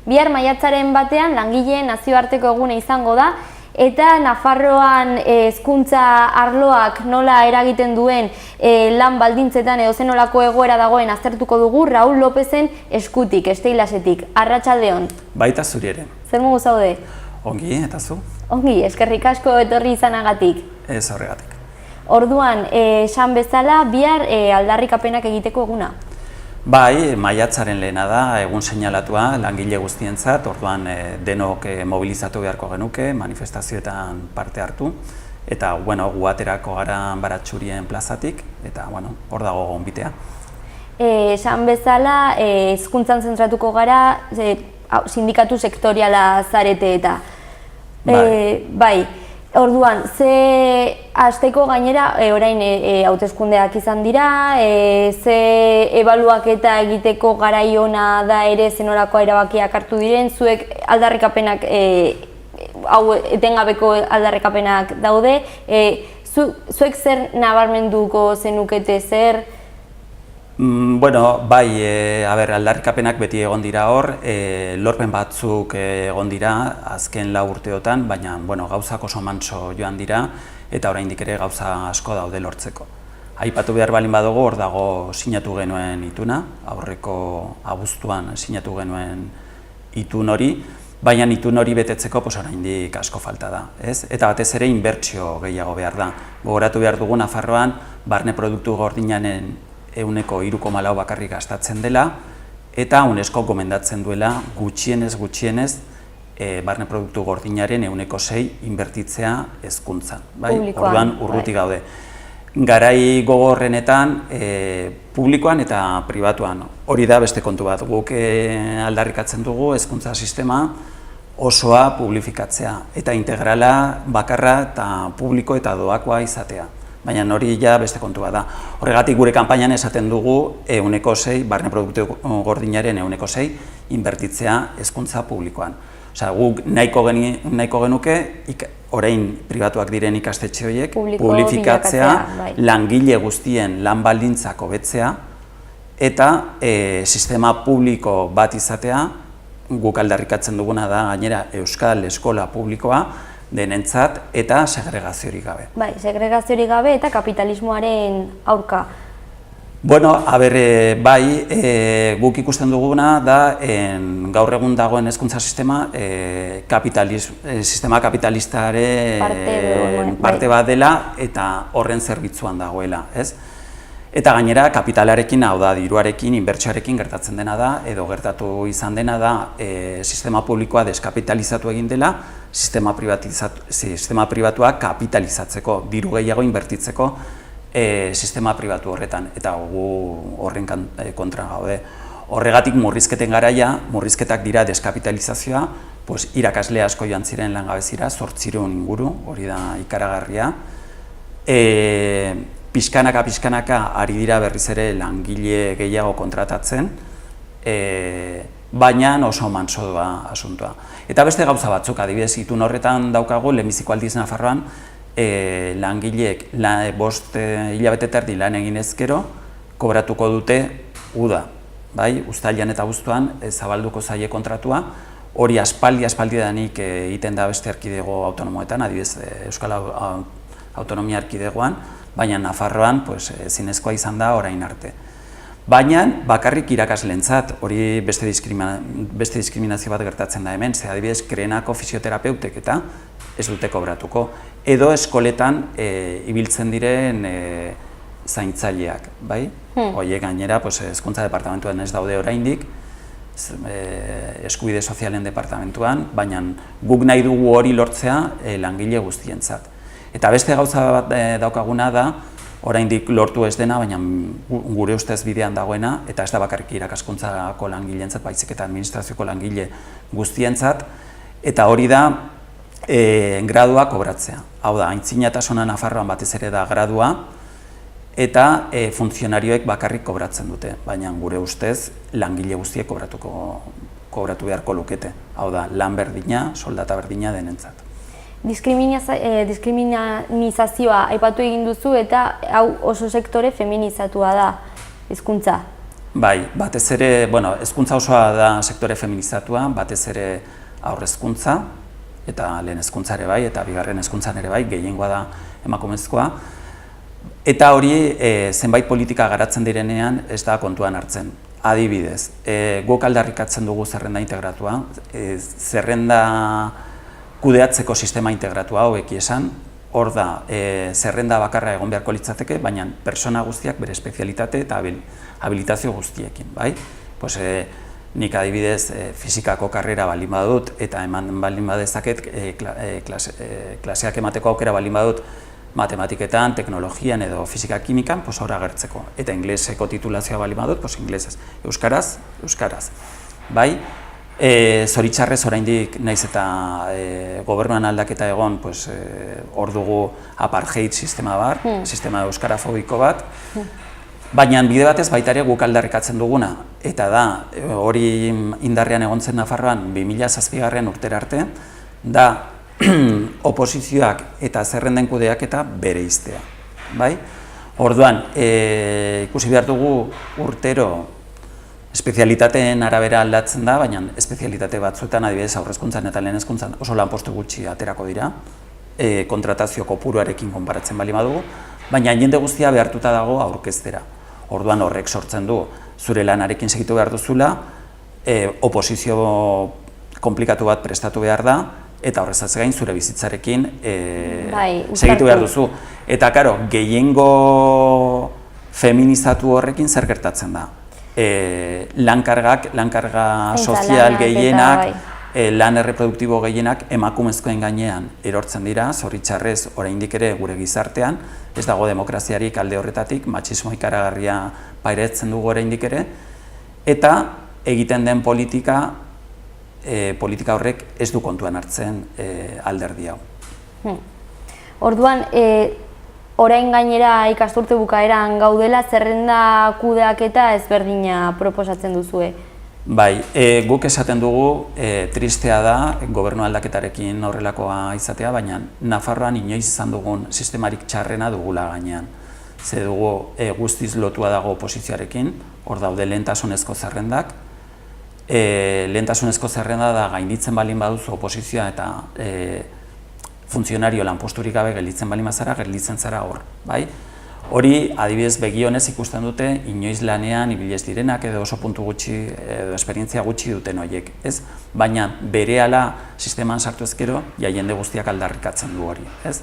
Bihar maiatzaren batean langileen nazioarteko eguna izango da, eta Nafarroan hezkuntza arloak nola eragiten duen lan baldintzetan edo zen nolako egoera dagoen aztertuko dugu Raul Lopezen eskutik, Esteilasetik. Arratsaldeon. Baita zuri ere. Zer modu zaude? Ongi, eta zu? Ongi, eskerrik asko etorri izanagatik. Ez horregatik. Orduan, esan bezala, bihar aldarrikapenak egiteko eguna? Bai, maiatzaren lehena da, egun seinalatua langile guztientzat, orduan denok mobilizatu beharko genuke, manifestazioetan parte hartu, eta gu aterako gara Baratxurien plazatik, eta hor dago gonbitea. Esan bezala, hezkuntzan zentratuko gara, sindikatu sektoriala zarete eta. Bai. Orduan, ze hasteko gainera, orain hauteskundeak izan dira, ze ebaluaketa egiteko garaiona da ere zenolako erabakiak hartu diren, zuek aldarrikapenak, etengabeko aldarrikapenak daude, zuek zer nabarmenduko zenukete zer? Bai, aldarrikapenak beti egon dira hor, lorpen batzuk egon dira azken 4 urteotan, baina gauzak oso mantso joan dira eta oraindik ere gauza asko daude lortzeko. Aipatu behar balin badugu, hor dago sinatu genuen ituna, aurreko abuztuan sinatu genuen itun hori, baina itun hori betetzeko oraindik asko falta da, ez? Eta batez ere inbertsio gehiago behar da. Gogoratu behar dugu Nafarroan barne produktu gordinaren 3,4% bakarrik gastatzen dela, eta UNESCO gomendatzen duela gutxienez barne produktu gordinaren 6% inbertitzea hezkuntzan. Orduan urruti gaude. Garai gogorrenetan publikoan eta pribatuan. Hori da beste kontu bat. Guk aldarrikatzen dugu hezkuntza sistema osoa publifikatzea eta integrala, bakarra eta publiko eta doakoa izatea. Baina hori ja beste kontua da. Horregatik gure kanpainan esaten dugu 6%, barne produktu gordinaren 6% inbertitzea hezkuntza publikoan. Osea, guk nahiko genuke, orain pribatuak diren ikastetxe horiek, publifikatzea, langile guztien lan baldintzak hobetzea, eta sistema publiko bat izatea, guk aldarrikatzen duguna da gainera euskal eskola publikoa, denentzat eta segregaziorik gabe. Bai, segregaziorik gabe eta kapitalismoaren aurka. Guk ikusten duguna da gaur egun dagoen hezkuntza sistema sistema kapitalistaren parte bat dela eta horren zerbitzuan dagoela, ez? Eta gainera kapitalarekin, hau da, diruarekin, inbertsioarekin gertatzen dena da, edo gertatu izan dena da, sistema publikoa deskapitalizatu egin dela, sistema pribatua kapitalizatzeko, diru gehiago inbertitzeko sistema pribatu horretan, eta gu horren kontra gaude. Horregatik murrizketen garaia, murrizketak dira deskapitalizazioa, irakasle asko joan ziren langabezira, 800 inguru, hori da ikaragarria. Pixkanaka ari dira berriz ere langile gehiago kontratatzen, baina oso mantso doa asuntoa. Eta beste gauza batzuk, adibidez, itun horretan daukagu, lehenbiziko aldiz Nafarroan, langileek 5 hilabete terdi lan egin ezkero, kobratuko dute uda. Uztailean eta abuztuan zabalduko zaie kontratua, hori aspaldidanik egiten da beste erkidego autonomoetan, adibidez Euskal Autonomia Erkidegoan, baina Nafarroan zinezkoa izan da orain arte. Baina bakarrik irakasleentzat, hori beste diskriminazio bat gertatzen da hemen, ze adibidez Krenako fisioterapeutek eta ez dute kobratuko. Edo eskoletan ibiltzen diren zaintzaileak, bai? Horiek gainera hezkuntza departamentuan ez daude oraindik, eskubide sozialen departamentuan, baina guk nahi dugu hori lortzea langile guztientzat. Eta beste gauza bat daukaguna da, oraindik lortu ez dena, baina gure ustez bidean dagoena, eta ez da bakarrik irakaskuntzako langileentzat, baizik eta administrazioko langile guztientzat, eta hori da gradua kobratzea. Hau da, aintzinatasuna Nafarroan batez ere da gradua, eta funtzionarioek bakarrik kobratzen dute, baina gure ustez langile guztiek kobratu beharko lukete. Hau da, lan berdina, soldata berdina denentzat. Diskriminazioa aipatu egin duzu eta hau oso sektore feminizatua da hezkuntza. Bai, batez ere, hezkuntza osoa da sektore feminizatua, batez ere haur hezkuntza, eta lehen hezkuntza ere bai, eta bigarren hezkuntzan ere bai, gehiengoa da emakumezkoa. Eta hori zenbait politika garatzen direnean ez da kontuan hartzen. Adibidez, guk aldarrikatzen dugu zerrenda integratua, zerrenda kudeatzeko sistema integratua hauek esan, hor da, zerrenda bakarra egon beharko litzateke, baina pertsona guztiak bere espezialitate eta habilitazio guztiekin, bai? Nik adibidez fizikako karrera baldin badut eta eman baldin badezaket klaseak emateko aukera baldin badut matematiketan, teknologian edo fizika-kimikan, hor agertzeko. Eta ingleseko titulazioa baldin badut, inglesez. Euskaraz, euskaraz. Bai? Zoritxarrez oraindik naiz eta gobernuan aldaketa egon, hor dugu apartheid sistema bat, sistema euskarafobiko bat, baina bide batez baita ere guk aldarrikatzen duguna, eta da, hori indarrean egon zen Nafarroan 2007 urtera arte, da oposizioak eta zerrenden kudeaketa bereiztea. Orduan, ikusi behar dugu urtero espezialitateen arabera aldatzen da, baina espezialitate batzuetan, adibidez haur hezkuntzan eta lehen hezkuntzan oso lanpostu gutxi aterako dira, kontratazio kopuruarekin konparatzen baldin badugu, baina jende guztia behartuta dago aurkeztera. Orduan horrek sortzen du, zure lanarekin segitu behar duzula, oposizio komplikatu bat prestatu behar da, eta horrezaz gain zure bizitzarekin segitu behar duzu. Eta, karo, gehiengo feminizatu horrekin zer gertatzen da. Lankarga sozial gehienak, lan erreproduktibo gehienak emakumezkoen gainean erortzen dira, zoritxarrez oraindik ere gure gizartean, ez dago demokraziarik alde horretatik, matxismo ikaragarria pairetzen dugu oraindik ere, eta egiten den politika horrek ez du kontuan hartzen alderdi hau. Orduan, orain gainera ikasturte bukaeran gaudela, zerrenda kudeaketa ezberdina proposatzen duzue? Bai, guk esaten dugu tristea da gobernu aldaketarekin horrelakoa izatea, baina Nafarroan inoiz izan dugun sistemarik txarrena dugula gainean. Ze dugu guztiz lotua dago oposizioarekin, hor daude lehentasunezko zerrendak. Lehentasunezko zerrenda da gainditzen baldin baduzu oposizioa eta funtzionario lanposturik gabe gelditzen baldin bazara, gelditzen zara hor, bai? Hori, adibidez, begionez ikusten dute, inoiz lanean ibilez direnak edo oso puntu gutxi, edo esperientzia gutxi duten horiek, ez? Baina berehala sisteman sartu ezkero, jende guztiak aldarrikatzen du hori, ez?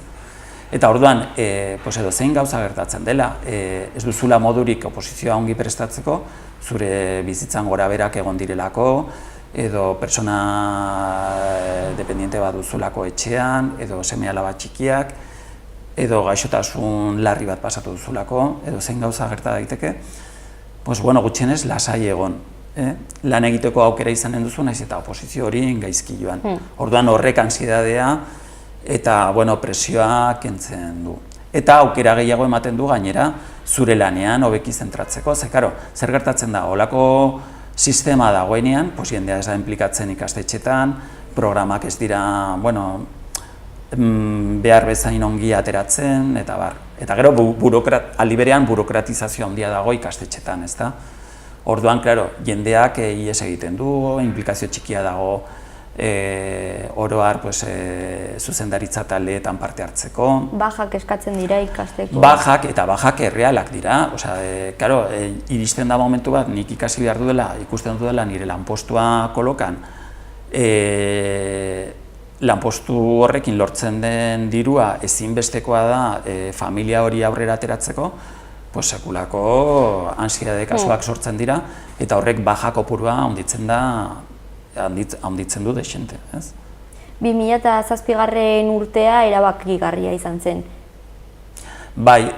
Eta orduan, edo zein gauza gertatzen dela, ez duzula modurik oposizioa ongi prestatzeko, zure bizitzan gora berak egon direlako, edo pertsona dependiente bat duzulako etxean, edo seme-alaba txikiak, edo gaixotasun larri bat pasatu duzulako, edo zein gauza gerta daiteke, gutxienez lasai egon. Lan egiteko aukera izanen duzu, naiz eta oposizio hori gaizki joan. Orduan horrek ansiedadea eta presioa kentzen du. Eta aukera gehiago ematen du gainera zure lanean hobeki zentratzeko. Zer gertatzen da, holako sistema dagoenean, jendea ez da inplikatzen ikastetxetan, programak ez dira, behar bezain ongi ateratzen, eta bar. Eta gero, aldi berean burokratizazio handia dago ikastetxetan, ez da? Orduan, jendeak ihes egiten du, inplikazio txikia dago oro har zuzendaritza taldeetan parte hartzeko. Bajak eskatzen dira ikasteko? Bajak eta bajak errealak dira. Iristen da momentu bat, nik ikasi behar duela, ikusten duela nire lanpostua kolokan, lanpostu horrekin lortzen den dirua ezinbestekoa da familia hori aurrera ateratzeko, sekulako ansiedade kasuak sortzen dira, eta horrek baja kopurua handitzen du dexente. 2007 urtea erabakigarria izan zen. Bai,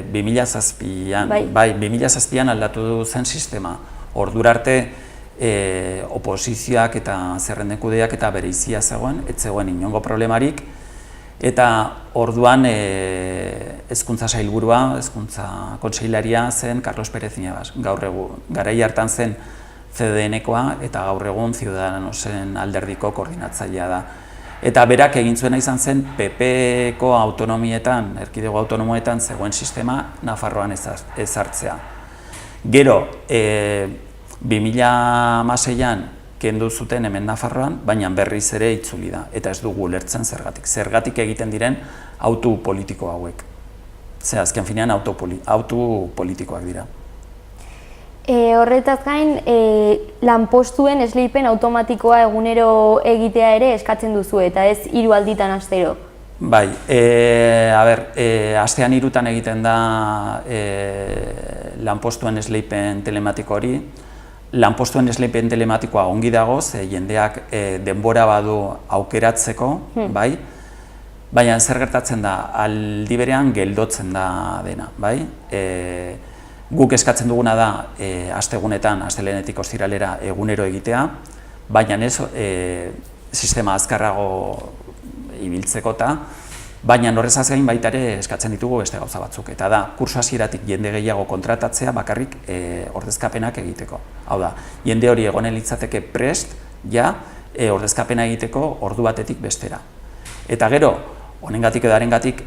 2007an aldatu zen sistema. Ordura arte oposizioak eta zerrenden kudeak eta bereizia zegoen, ez zegoen inongo problemarik, eta orduan hezkuntza sailburua, hezkuntza kontseilaria zen Carlos Pérez Iñagas. Garai hartan zen CDN-koa eta gaur egun Ciudadanosen alderdiko koordinatzailea da. Eta berak egin zuena izan zen PP-ko autonomietan, erkidego autonomoetan zegoen sistema Nafarroan ezartzea. Gero, 2016an kendu zuten hemen Nafarroan, baina berriz ere itzuli da, eta ez dugu ulertzen zergatik. Zergatik egiten diren autu politiko hauek. Ze azken finean autu politikoak dira. Horretaz gain, lanpostuen esleipen automatikoa egunero egitea ere eskatzen duzu, eta ez 3 alditan astero. Bai, astean 3 egiten da lanpostuen esleipen telematiko hori. Lanpostuen esleipen telematikoa ongi dago, ze jendeak denbora badu aukeratzeko, bai? Baina zer gertatzen da, aldi berean geldotzen da dena, bai? Guk eskatzen duguna da, astegunetan, astelehenetik ostiralera egunero egitea, baina ez sistema azkarrago ibiltzeko baina horrezaz gain baita ere eskatzen ditugu beste gauza batzuk. Eta da, kurso hasieratik jende gehiago kontratatzea bakarrik ordezkapenak egiteko. Hau da, jende hori egonen litzateke prest, ordezkapena egiteko ordu batetik bestera. Eta gero, honengatik edo harengatik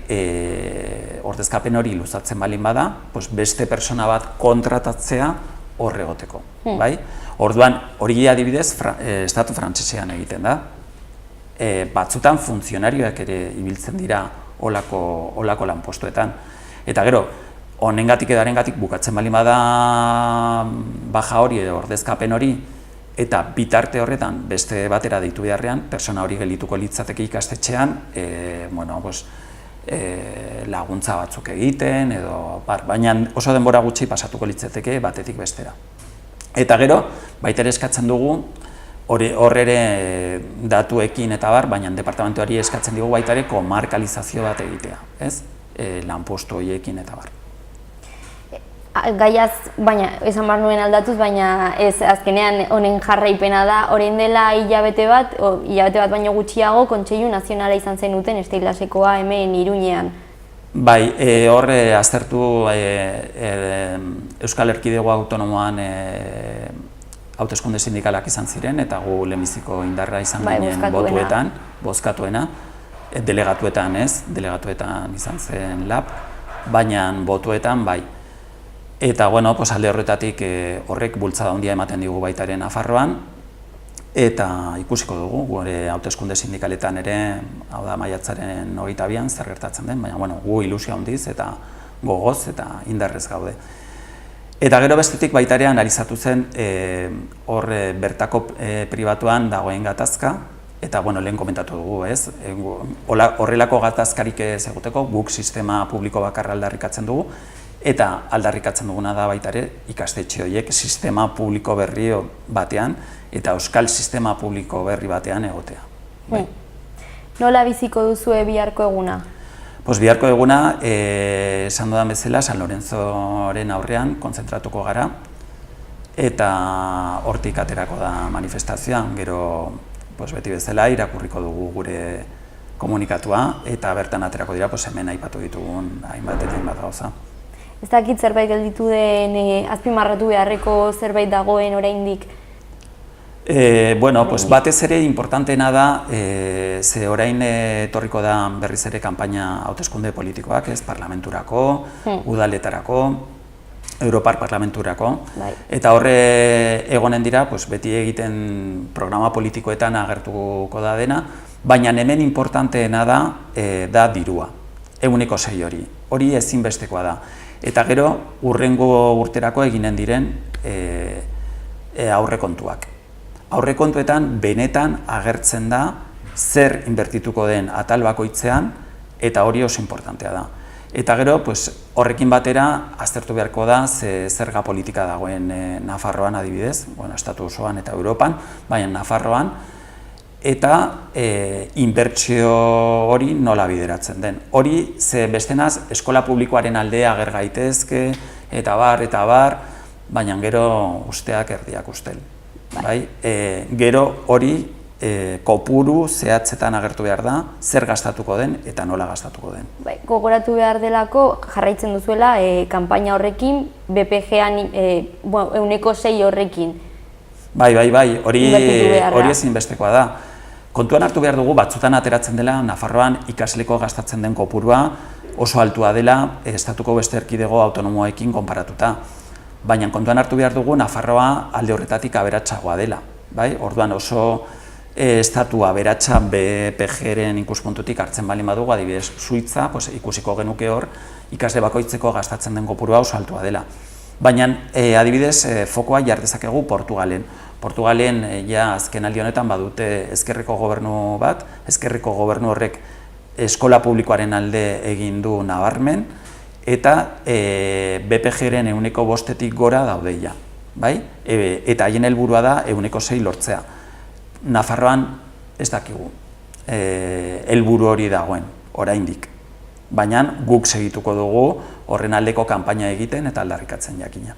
ordezkapen hori luzatzen balin bada, beste persona bat kontratatzea hor egoteko. Orduan, hori adibidez, estatu frantsesean egiten da. Batzutan funtzionarioak ere ibiltzen dira olako lanpostuetan. Eta gero, honengatik edo harengatik bukatzen balin bada baja hori edo ordezkapen hori, eta bitarte horretan beste batera deitu beharrean, persona hori gelituko litzateke ikastetxean, laguntza batzuk egiten, baina oso denbora gutxi pasatuko litzateke batetik bestera. Eta gero, baita ere eskatzen dugu, hor ere datuekin eta baina departamentuari eskatzen dugu baita ere komarkalizazio bat egitea, ez? Lanpostu horiekin eta Gaiaz, baina, esan behar nuen aldatuz, baina ez azkenean honen jarraipena da, orain dela hilabete bat baino gutxiago, Kontseilu Nazionala izan zenuten Esteilasekoa hemen Iruñean. Bai, hor aztertu Euskal Erkidego Autonomoan hauteskunde sindikalak izan ziren, eta gu lehenbiziko indarra izan ginen botuetan, bozkatuena, delegatuetan ez, delegatuetan izan zen lab, baina botuetan bai. Eta, alde horretatik horrek bultzada handia ematen digu baita ere Nafarroan, eta ikusiko dugu, gure hauteskunde sindikaletan ere, hau da maiatzaren 22an zer gertatzen den, baina gu ilusio handiz eta gogoz eta indarrez gaude. Eta gero bestetik baita ere analizatu zen hor bertako pribatuan dagoen gatazka, eta lehen komentatu dugu, ez? Horrelako gatazkarik ez egoteko guk sistema publiko bakarra aldarrikatzen dugu, eta aldarrikatzen duguna da baita ere ikastetxe horiek sistema publiko berri batean eta euskal sistema publiko berri batean egotea. Nola biziko duzue biharko eguna? Biharko eguna, esan dudan bezala, San Lorenzoren aurrean kontzentratuko gara, eta hortik aterako da manifestazioan, gero beti bezala irakurriko dugu gure komunikatua, eta bertan aterako dira hemen aipatu ditugun hainbat eta hainbat gauza. Ez dakit zerbait gelditu den, azpimarratu beharreko zerbait dagoen oraindik? Batez ere importanteena da, ze orain etorriko da berriz ere kanpaina hauteskunde politikoak, ez, parlamenturako, udaletarako, Europar parlamenturako, eta horre egonen dira, beti egiten programa politikoetan agertuko da dena, baina hemen importanteena da dirua, 6% hori ezinbestekoa da. Eta gero, hurrengo urterako eginen diren aurrekontuak. Aurrekontuetan benetan agertzen da zer inbertituko den atal bakoitzean, eta hori oso importantea da. Eta gero, horrekin batera aztertu beharko da zerga politika dagoen Nafarroan adibidez, estatu osoan eta Europan, baina Nafarroan, eta inbertsio hori nola bideratzen den. Hori, bestenaz, eskola publikoaren alde ager gaitezke, eta bar, baina gero usteak erdiak ustel. Gero hori kopuru zehatzetan agertu behar da, zer gastatuko den eta nola gastatuko den. Gogoratu behar delako jarraitzen duzuela kanpaina horrekin, BPG-an 6% horrekin. Hori ezinbestekoa da. Kontuan hartu behar dugu, batzutan ateratzen dela, Nafarroan ikasleko gastatzen den kopurua oso altua dela estatuko beste erkidego autonomoekin konparatuta. baina kontuan hartu behar dugu Nafarroa alde horretatik aberatsagoa dela, bai? Orduan oso estatua aberatsa BPG-ren ikuspuntutik hartzen baldin badugu, adibidez Suitza, ikusiko genuke hor, ikasle bakoitzeko gastatzen den kopurua oso altua dela. Baina adibidez fokoa jar dezakegu Portugalen. Portugalen ja azken aldi honetan badute ezkerreko gobernu bat, ezkerreko gobernu horrek eskola publikoaren alde egin du nabarmen, eta BPG-ren 5%tik gora daudeia, bai? Eta haien helburua da 6% lortzea. Nafarroan ez dakigu helburu hori dagoen, oraindik. Baina guk segituko dugu horren aldeko kanpaina egiten eta aldarrikatzen jakina.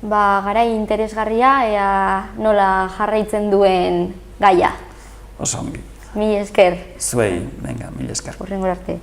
Garai interesgarria, ea nola jarraitzen duen gaia. Oso ongi. Mila esker. Zuei, venga, mila esker. Hurrengora arte.